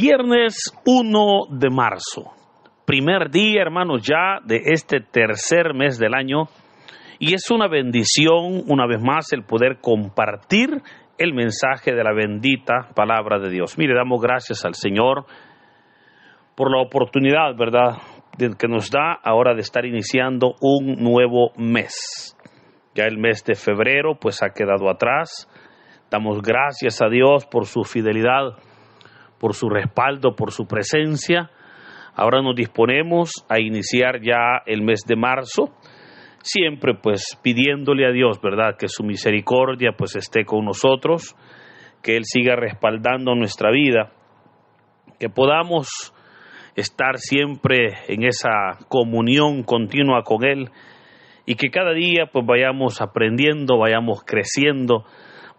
Viernes 1 de marzo, primer día, hermanos, ya de este tercer mes del año, y es una bendición, una vez más, el poder compartir el mensaje de la bendita palabra de Dios. Mire, damos gracias al Señor por la oportunidad, ¿verdad?, que nos da ahora de estar iniciando un nuevo mes. Ya el mes de febrero, pues, ha quedado atrás. Damos gracias a Dios por su fidelidad, por su respaldo, por su presencia. Ahora nos disponemos a iniciar ya el mes de marzo, siempre pues pidiéndole a Dios, ¿verdad?, que su misericordia pues esté con nosotros, que Él siga respaldando nuestra vida, que podamos estar siempre en esa comunión continua con Él y que cada día pues vayamos aprendiendo, vayamos creciendo,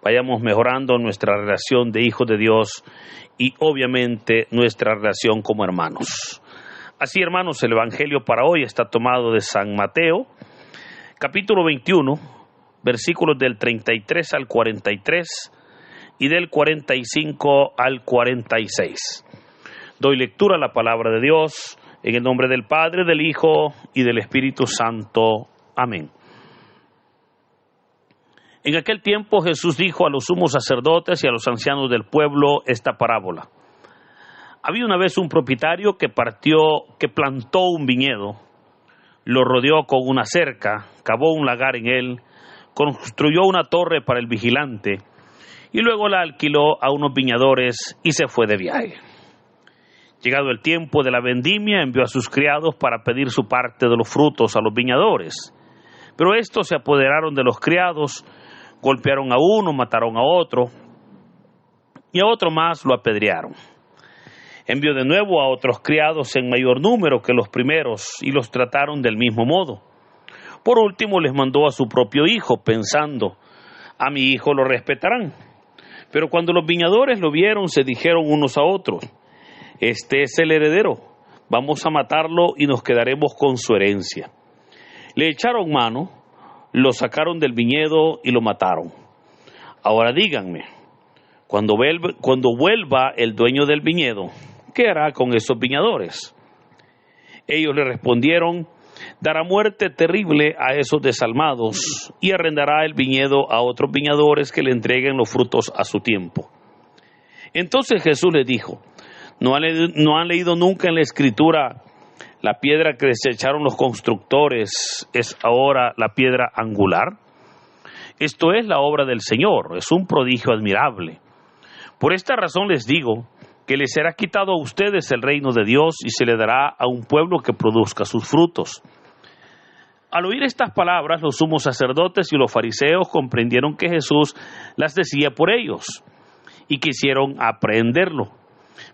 vayamos mejorando nuestra relación de hijos de Dios y obviamente nuestra relación como hermanos. Así, hermanos, el Evangelio para hoy está tomado de San Mateo, capítulo 21, versículos del 33 al 43 y del 45 al 46. Doy lectura a la palabra de Dios en el nombre del Padre, del Hijo y del Espíritu Santo. Amén. En aquel tiempo Jesús dijo a los sumos sacerdotes y a los ancianos del pueblo esta parábola. Había una vez un propietario que plantó un viñedo, lo rodeó con una cerca, cavó un lagar en él, construyó una torre para el vigilante y luego la alquiló a unos viñadores y se fue de viaje. Llegado el tiempo de la vendimia, envió a sus criados para pedir su parte de los frutos a los viñadores. Pero estos se apoderaron de los criados, golpearon a uno, mataron a otro, y a otro más lo apedrearon. Envió de nuevo a otros criados en mayor número que los primeros, y los trataron del mismo modo. Por último les mandó a su propio hijo, pensando, a mi hijo lo respetarán. Pero cuando los viñadores lo vieron, se dijeron unos a otros, este es el heredero, vamos a matarlo y nos quedaremos con su herencia. Le echaron mano, lo sacaron del viñedo y lo mataron. Ahora díganme, cuando vuelva el dueño del viñedo, ¿qué hará con esos viñadores? Ellos le respondieron, dará muerte terrible a esos desalmados y arrendará el viñedo a otros viñadores que le entreguen los frutos a su tiempo. Entonces Jesús les dijo, ¿no han leído nunca en la Escritura, la piedra que desecharon los constructores es ahora la piedra angular? Esto es la obra del Señor, es un prodigio admirable. Por esta razón les digo que les será quitado a ustedes el reino de Dios y se le dará a un pueblo que produzca sus frutos. Al oír estas palabras, los sumos sacerdotes y los fariseos comprendieron que Jesús las decía por ellos y quisieron aprehenderlo,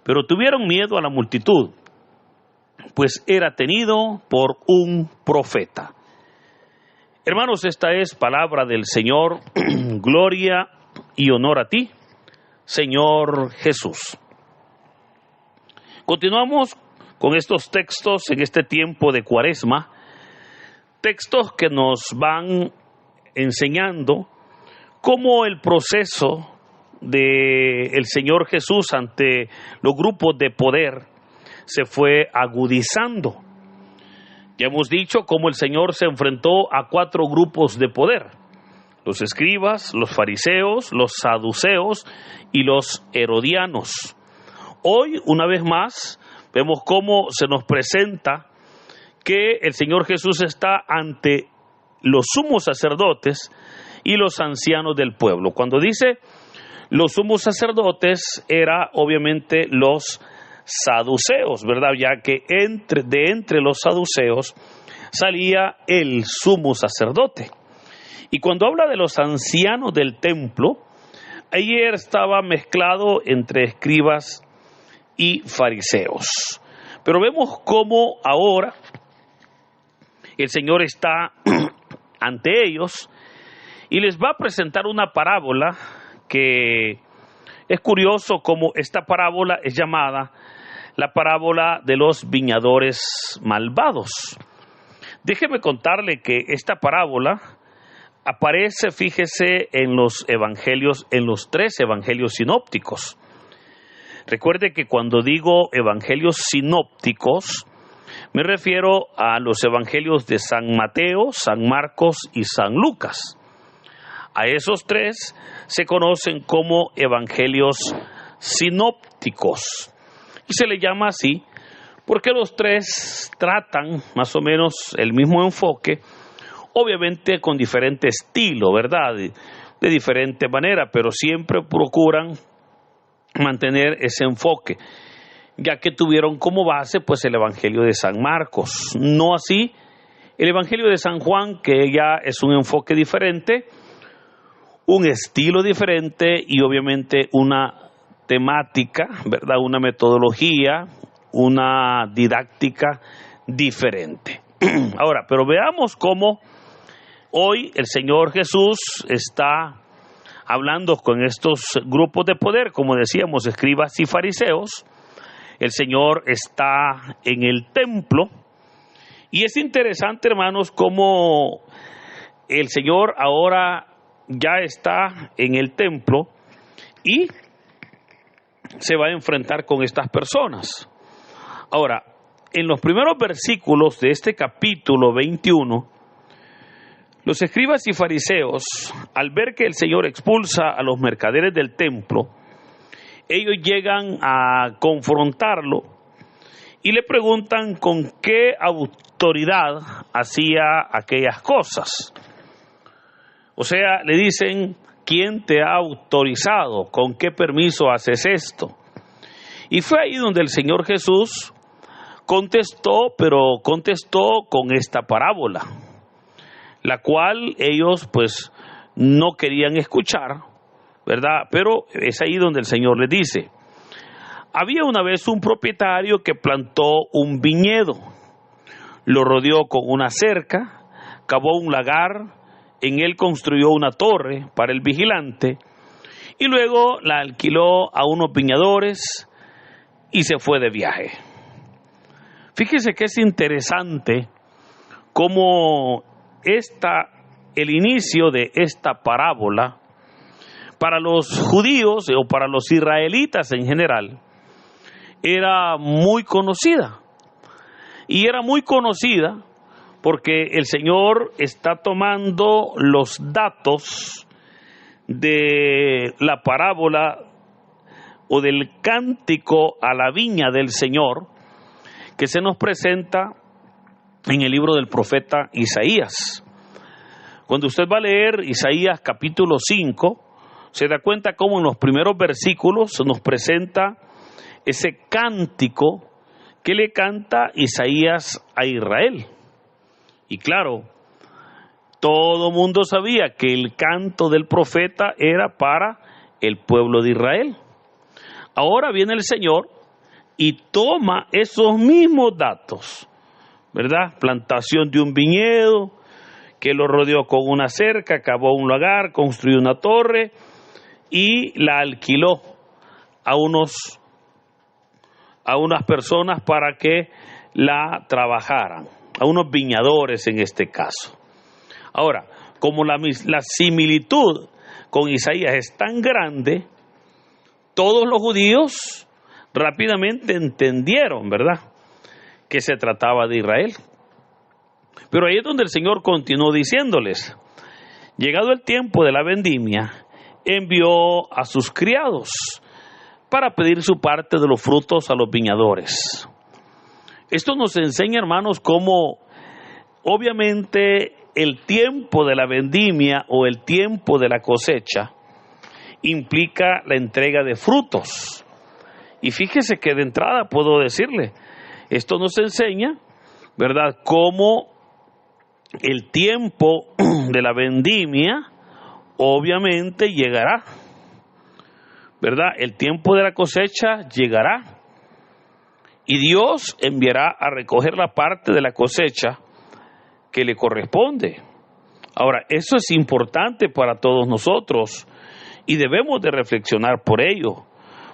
pero tuvieron miedo a la multitud, pues era tenido por un profeta. Hermanos, esta es palabra del Señor. Gloria y honor a ti, Señor Jesús. Continuamos con estos textos en este tiempo de Cuaresma, textos que nos van enseñando cómo el proceso del Señor Jesús ante los grupos de poder se fue agudizando. Ya hemos dicho cómo el Señor se enfrentó a 4 grupos de poder: los escribas, los fariseos, los saduceos y los herodianos. Hoy, una vez más, vemos cómo se nos presenta que el Señor Jesús está ante los sumos sacerdotes y los ancianos del pueblo. Cuando dice los sumos sacerdotes, era obviamente los saduceos, ¿verdad? Ya que de entre los saduceos salía el sumo sacerdote. Y cuando habla de los ancianos del templo, ayer estaba mezclado entre escribas y fariseos. Pero vemos cómo ahora el Señor está ante ellos y les va a presentar una parábola que es curioso cómo esta parábola es llamada la parábola de los viñadores malvados. Déjeme contarle que esta parábola aparece, fíjese, en los evangelios, en los 3 evangelios sinópticos. Recuerde que cuando digo evangelios sinópticos, me refiero a los evangelios de San Mateo, San Marcos y San Lucas. A esos tres se conocen como evangelios sinópticos. Y se le llama así porque los tres tratan más o menos el mismo enfoque, obviamente con diferente estilo, ¿verdad? De diferente manera, pero siempre procuran mantener ese enfoque, ya que tuvieron como base pues el Evangelio de San Marcos. No así el Evangelio de San Juan, que ya es un enfoque diferente, un estilo diferente y obviamente una temática, ¿verdad? Una metodología, una didáctica diferente. Ahora, pero veamos cómo hoy el Señor Jesús está hablando con estos grupos de poder, como decíamos, escribas y fariseos. El Señor está en el templo y es interesante, hermanos, cómo el Señor ahora ya está en el templo y se va a enfrentar con estas personas. Ahora, en los primeros versículos de este capítulo 21, los escribas y fariseos, al ver que el Señor expulsa a los mercaderes del templo, ellos llegan a confrontarlo y le preguntan con qué autoridad hacía aquellas cosas. O sea, le dicen, ¿quién te ha autorizado? ¿Con qué permiso haces esto? Y fue ahí donde el Señor Jesús contestó, pero contestó con esta parábola, la cual ellos pues no querían escuchar, ¿verdad? Pero es ahí donde el Señor les dice, había una vez un propietario que plantó un viñedo, lo rodeó con una cerca, cavó un lagar, en él construyó una torre para el vigilante y luego la alquiló a unos viñadores y se fue de viaje. Fíjese que es interesante cómo el inicio de esta parábola para los judíos o para los israelitas en general era muy conocida. Y era muy conocida porque el Señor está tomando los datos de la parábola o del cántico a la viña del Señor que se nos presenta en el libro del profeta Isaías. Cuando usted va a leer Isaías capítulo 5, se da cuenta cómo en los primeros versículos se nos presenta ese cántico que le canta Isaías a Israel. Y claro, todo mundo sabía que el canto del profeta era para el pueblo de Israel. Ahora viene el Señor y toma esos mismos datos, ¿verdad? Plantación de un viñedo, que lo rodeó con una cerca, cavó un lagar, construyó una torre y la alquiló a unas personas para que la trabajaran, a unos viñadores en este caso. Ahora, como la similitud con Isaías es tan grande, todos los judíos rápidamente entendieron, ¿verdad?, que se trataba de Israel. Pero ahí es donde el Señor continuó diciéndoles, llegado el tiempo de la vendimia, envió a sus criados para pedir su parte de los frutos a los viñadores. Esto nos enseña, hermanos, cómo obviamente el tiempo de la vendimia o el tiempo de la cosecha implica la entrega de frutos. Y fíjese que de entrada puedo decirle, esto nos enseña, ¿verdad?, cómo el tiempo de la vendimia obviamente llegará, ¿verdad? El tiempo de la cosecha llegará y Dios enviará a recoger la parte de la cosecha que le corresponde. Ahora, eso es importante para todos nosotros y debemos de reflexionar por ello,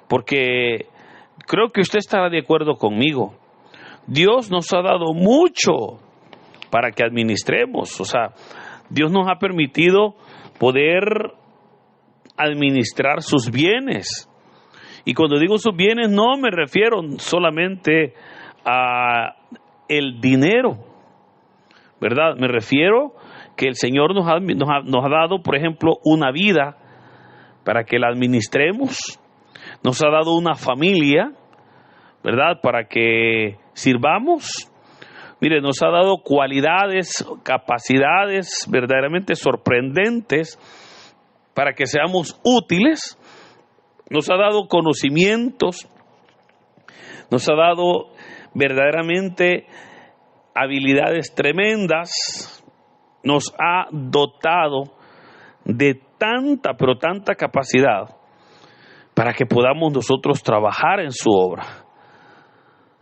porque creo que usted estará de acuerdo conmigo. Dios nos ha dado mucho para que administremos, o sea, Dios nos ha permitido poder administrar sus bienes Y cuando digo sus bienes, no me refiero solamente a el dinero, ¿verdad? Me refiero que el Señor nos ha dado, por ejemplo, una vida para que la administremos. Nos ha dado una familia, ¿verdad? Para que sirvamos. Mire, nos ha dado cualidades, capacidades verdaderamente sorprendentes para que seamos útiles. Nos ha dado conocimientos, nos ha dado verdaderamente habilidades tremendas, nos ha dotado de tanta, pero tanta capacidad para que podamos nosotros trabajar en su obra.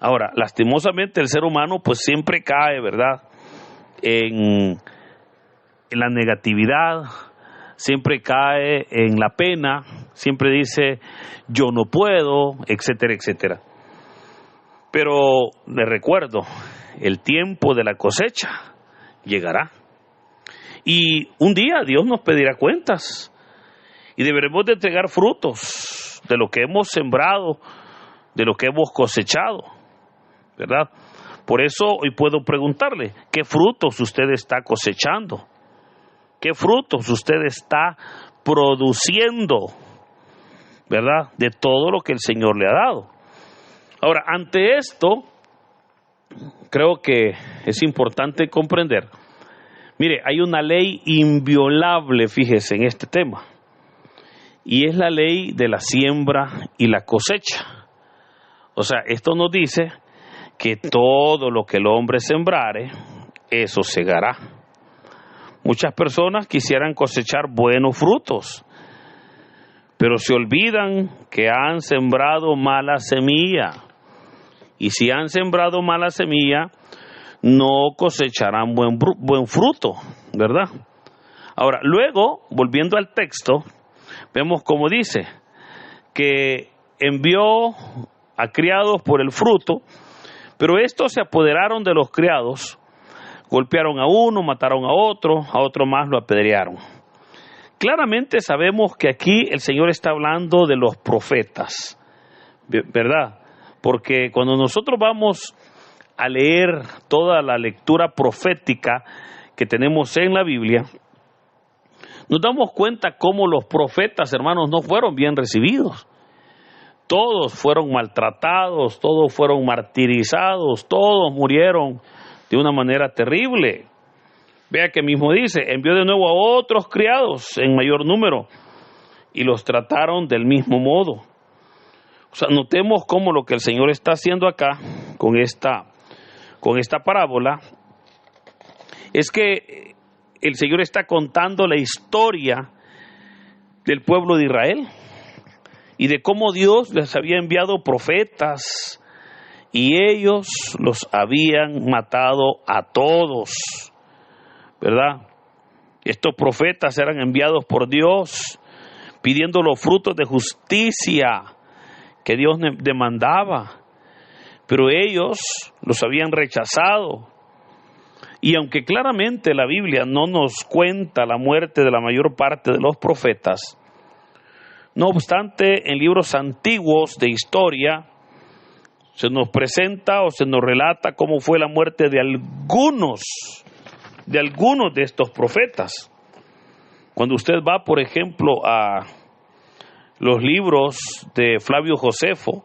Ahora, lastimosamente el ser humano pues siempre cae, ¿verdad?, en la negatividad, siempre cae en la pena, siempre dice yo no puedo, etcétera, etcétera. Pero les recuerdo, el tiempo de la cosecha llegará. Y un día Dios nos pedirá cuentas. Y deberemos de entregar frutos de lo que hemos sembrado, de lo que hemos cosechado, ¿verdad? Por eso hoy puedo preguntarle, ¿qué frutos usted está cosechando? ¿Qué frutos usted está produciendo, ¿verdad?, de todo lo que el Señor le ha dado? Ahora, ante esto, creo que es importante comprender. Mire, hay una ley inviolable, fíjese, en este tema. Y es la ley de la siembra y la cosecha. O sea, esto nos dice que todo lo que el hombre sembrare, eso segará. Muchas personas quisieran cosechar buenos frutos, pero se olvidan que han sembrado mala semilla. Y si han sembrado mala semilla, no cosecharán buen fruto, ¿verdad? Ahora, luego, volviendo al texto, vemos como dice, que envió a criados por el fruto, pero estos se apoderaron de los criados, golpearon a uno, mataron a otro más lo apedrearon. Claramente sabemos que aquí el Señor está hablando de los profetas, ¿verdad? Porque cuando nosotros vamos a leer toda la lectura profética que tenemos en la Biblia, nos damos cuenta cómo los profetas, hermanos, no fueron bien recibidos. Todos fueron maltratados, todos fueron martirizados, todos murieron de una manera terrible. Vea que mismo dice, envió de nuevo a otros criados en mayor número y los trataron del mismo modo. O sea, notemos cómo lo que el Señor está haciendo acá con esta parábola es que el Señor está contando la historia del pueblo de Israel y de cómo Dios les había enviado profetas y ellos los habían matado a todos, ¿verdad? Estos profetas eran enviados por Dios pidiendo los frutos de justicia que Dios demandaba, pero ellos los habían rechazado. Y aunque claramente la Biblia no nos cuenta la muerte de la mayor parte de los profetas, no obstante, en libros antiguos de historia se nos presenta o se nos relata cómo fue la muerte de algunos de estos profetas. Cuando usted va, por ejemplo, a los libros de Flavio Josefo,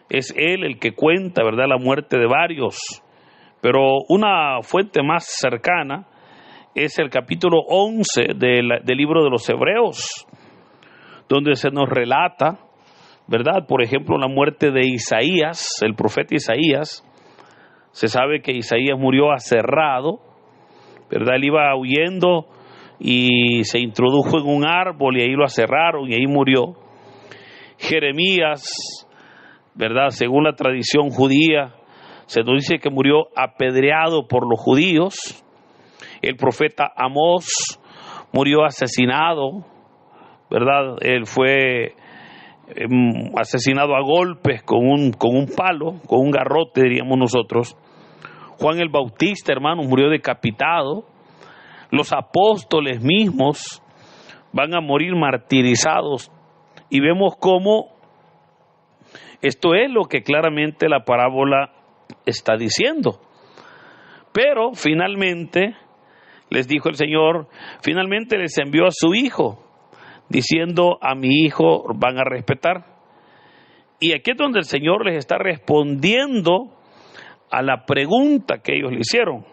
es él el que cuenta, ¿verdad?, la muerte de varios. Pero una fuente más cercana es el capítulo 11 del libro de los Hebreos, donde se nos relata, ¿verdad?, por ejemplo, la muerte de Isaías, el profeta Isaías. Se sabe que Isaías murió aserrado, ¿verdad? Él iba huyendo y se introdujo en un árbol y ahí lo aserraron y ahí murió. Jeremías, ¿verdad?, según la tradición judía, se nos dice que murió apedreado por los judíos. El profeta Amós murió asesinado, ¿verdad? Él fue asesinado a golpes con un palo, con un garrote, diríamos nosotros. Juan el Bautista, hermano, murió decapitado. Los apóstoles mismos van a morir martirizados. Y vemos cómo Esto es lo que claramente la parábola está diciendo. Pero finalmente, les dijo el Señor, finalmente les envió a su hijo, diciendo: a mi hijo van a respetar. Y aquí es donde el Señor les está respondiendo a la pregunta que ellos le hicieron.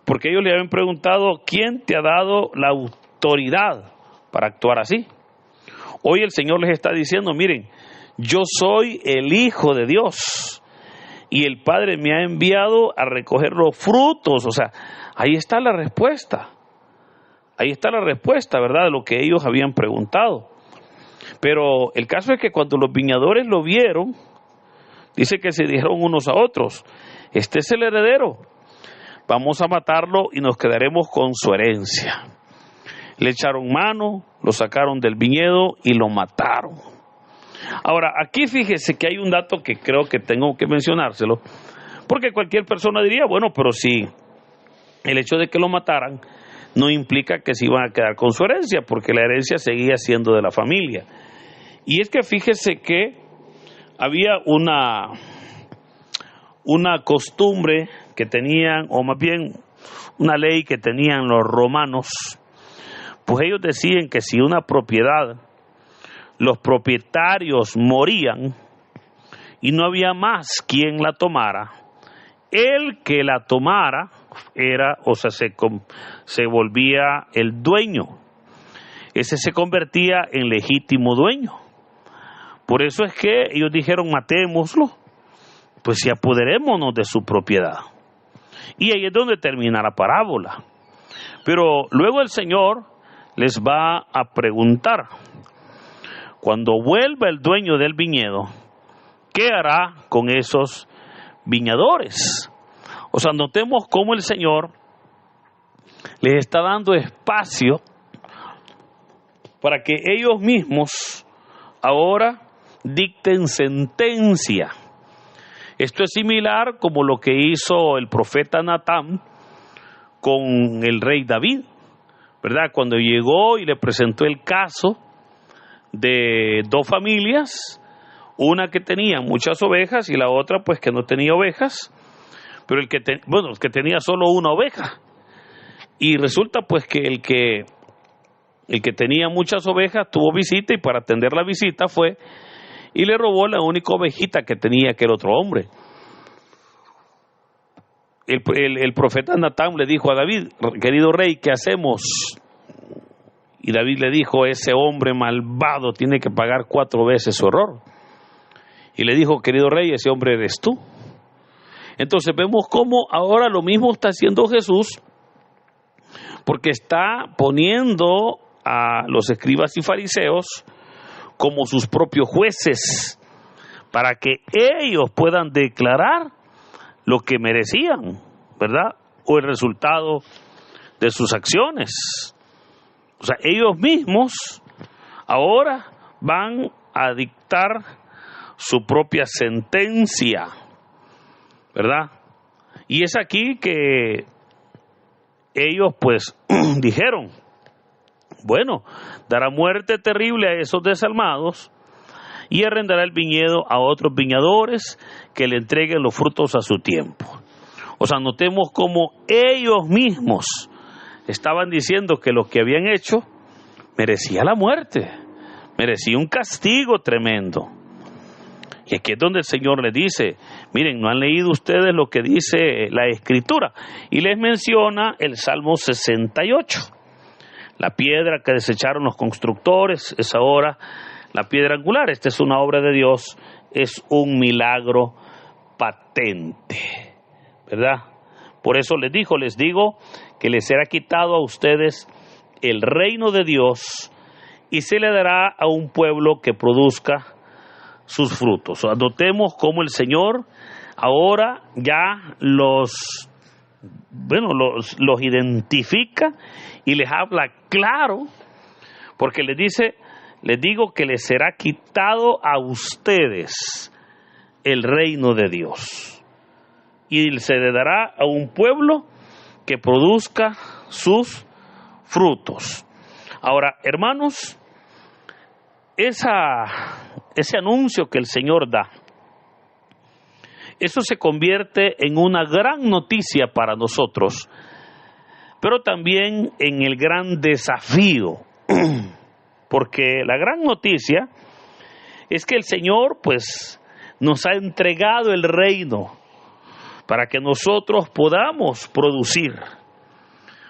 Porque ellos le habían preguntado: ¿quién te ha dado la autoridad para actuar así? Hoy el Señor les está diciendo: miren, yo soy el Hijo de Dios y el Padre me ha enviado a recoger los frutos. O sea, ahí está la respuesta. Ahí está la respuesta, ¿verdad?, de lo que ellos habían preguntado. Pero el caso es que cuando los viñadores lo vieron, dice que se dijeron unos a otros: este es el heredero, vamos a matarlo y nos quedaremos con su herencia. Le echaron mano, lo sacaron del viñedo y lo mataron. Ahora, aquí fíjese que hay un dato que creo que tengo que mencionárselo, porque cualquier persona diría: bueno, pero si el hecho de que lo mataran no implica que se iban a quedar con su herencia, porque la herencia seguía siendo de la familia. Y es que fíjese que había una costumbre que tenían, o más bien una ley que tenían los romanos. Pues ellos decían que si una propiedad, los propietarios morían y no había más quien la tomara, el que la tomara era, o sea, se volvía el dueño. Ese se convertía en legítimo dueño. Por eso es que ellos dijeron: matémoslo, pues y apoderémonos de su propiedad. Y ahí es donde termina la parábola. Pero luego el Señor les va a preguntar: cuando vuelva el dueño del viñedo, ¿qué hará con esos viñadores? O sea, notemos cómo el Señor les está dando espacio para que ellos mismos ahora dicten sentencia. Esto es similar como lo que hizo el profeta Natán con el rey David, ¿verdad? Cuando llegó y le presentó el caso de dos familias, una que tenía muchas ovejas y la otra pues que no tenía ovejas, pero el que tenía solo una oveja. Y resulta pues que el que tenía muchas ovejas tuvo visita, y para atender la visita fue y le robó la única ovejita que tenía aquel otro hombre. El profeta Natán le dijo a David: querido rey, ¿qué hacemos? Y David le dijo: ese hombre malvado tiene que pagar 4 veces su error. Y le dijo: querido rey, ese hombre eres tú. Entonces vemos cómo ahora lo mismo está haciendo Jesús, porque está poniendo a los escribas y fariseos como sus propios jueces, para que ellos puedan declarar lo que merecían, ¿verdad?, o el resultado de sus acciones. O sea, ellos mismos ahora van a dictar su propia sentencia, ¿verdad? Y es aquí que ellos pues dijeron: bueno, dará muerte terrible a esos desalmados y arrendará el viñedo a otros viñadores que le entreguen los frutos a su tiempo. O sea, notemos cómo ellos mismos estaban diciendo que lo que habían hecho merecía la muerte, merecía un castigo tremendo. Y aquí es donde el Señor les dice: miren, ¿no han leído ustedes lo que dice la Escritura? Y les menciona el Salmo 68. La piedra que desecharon los constructores es ahora la piedra angular. Esta es una obra de Dios, es un milagro patente, ¿verdad? Por eso les digo que les será quitado a ustedes el reino de Dios y se le dará a un pueblo que produzca sus frutos. Notemos cómo el Señor ahora ya los identifica y les habla claro, porque les digo que les será quitado a ustedes el reino de Dios y se le dará a un pueblo que produzca sus frutos. Ahora, hermanos, esa ese anuncio que el Señor da, eso se convierte en una gran noticia para nosotros, pero también en el gran desafío, porque la gran noticia es que el Señor pues nos ha entregado el reino para que nosotros podamos producir,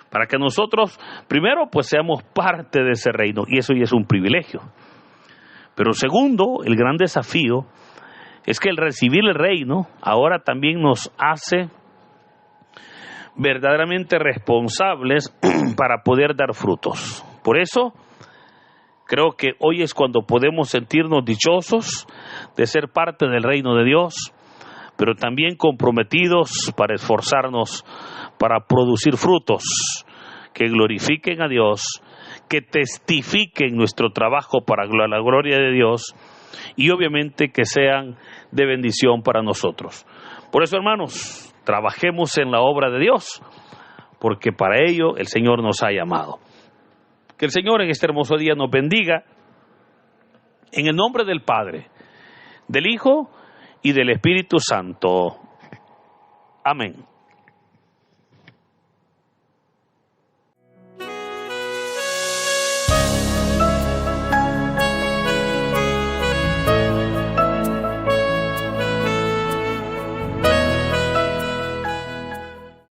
para que nosotros primero pues seamos parte de ese reino, y eso ya es un privilegio. Pero segundo, el gran desafío es que el recibir el reino ahora también nos hace verdaderamente responsables para poder dar frutos. Por eso creo que hoy es cuando podemos sentirnos dichosos de ser parte del reino de Dios, pero también comprometidos para esforzarnos para producir frutos que glorifiquen a Dios, que testifiquen nuestro trabajo para la gloria de Dios y obviamente que sean de bendición para nosotros. Por eso, hermanos, trabajemos en la obra de Dios, porque para ello el Señor nos ha llamado. Que el Señor en este hermoso día nos bendiga, en el nombre del Padre, del Hijo y del Espíritu Santo. Amén.